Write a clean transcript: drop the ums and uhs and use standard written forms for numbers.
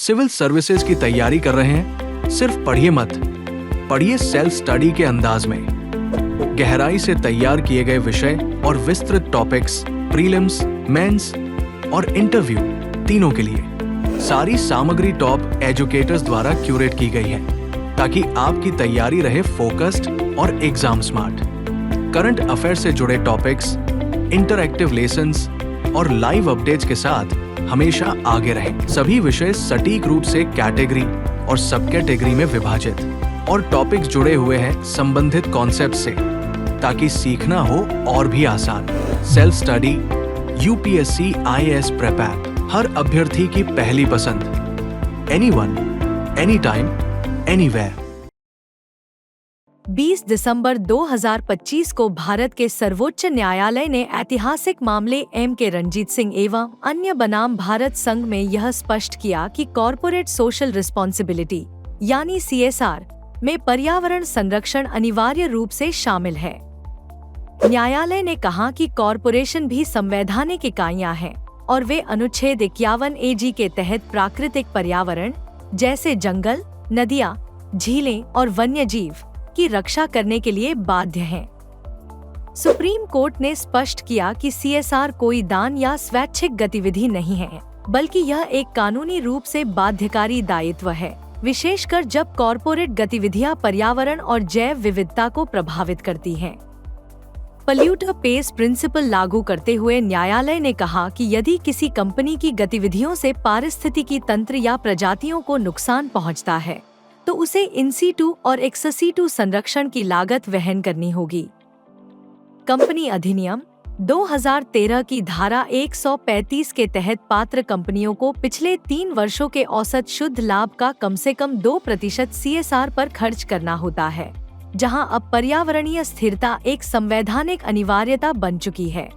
Civil services की तैयारी कर रहे हैं? सिर्फ पढ़िए मत, पढ़िए सेल्फ स्टडी के अंदाज में। गहराई से तैयार किए गए विषय और विस्तृत टॉपिक्स प्रीलिम्स, मेंस और इंटरव्यू तीनों के लिए। सारी सामग्री टॉप एजुकेटर्स द्वारा क्यूरेट की गई है ताकि आपकी तैयारी रहे फोकस्ड और एग्जाम स्मार्ट। करंट अफेयर से जुड़े टॉपिक्स, इंटरएक्टिव लेसन्स और लाइव अपडेट्स के साथ हमेशा आगे रहें। सभी विषय सटीक रूप से कैटेगरी और सब कैटेगरी में विभाजित और टॉपिक्स जुड़े हुए हैं संबंधित कॉन्सेप्ट से ताकि सीखना हो और भी आसान। Self study UPSC IAS prep app, हर अभ्यर्थी की पहली पसंद। Anyone, anytime, anywhere. 20 दिसंबर 2025 को भारत के सर्वोच्च न्यायालय ने ऐतिहासिक मामले एम के रणजीत सिंह एवं अन्य बनाम भारत संघ में यह स्पष्ट किया कि कॉर्पोरेट सोशल रिस्पॉन्सिबिलिटी यानी CSR में पर्यावरण संरक्षण अनिवार्य रूप से शामिल है। न्यायालय ने कहा कि कॉर्पोरेशन भी संवैधानिक इकाइयां हैं और वे अनुच्छेद 51 AG के तहत प्राकृतिक पर्यावरण जैसे जंगल, नदियां, झीलें और वन्य जीव की रक्षा करने के लिए बाध्य हैं। सुप्रीम कोर्ट ने स्पष्ट किया कि CSR कोई दान या स्वैच्छिक गतिविधि नहीं है, बल्कि यह एक कानूनी रूप से बाध्यकारी दायित्व है, विशेषकर जब कॉर्पोरेट गतिविधियां पर्यावरण और जैव विविधता को प्रभावित करती हैं। पॉल्यूटर पेज प्रिंसिपल लागू करते हुए न्यायालय ने कहा कि यदि किसी कंपनी की गतिविधियों से पारिस्थितिकी तंत्र या प्रजातियों को नुकसान पहुंचता है तो उसे इन सीटू और एक्स सीटू संरक्षण की लागत वहन करनी होगी। कंपनी अधिनियम 2013 की धारा 135 के तहत पात्र कंपनियों को पिछले 3 वर्षों के औसत शुद्ध लाभ का कम से कम 2% CSR पर खर्च करना होता है, जहां अब पर्यावरणीय स्थिरता एक संवैधानिक अनिवार्यता बन चुकी है।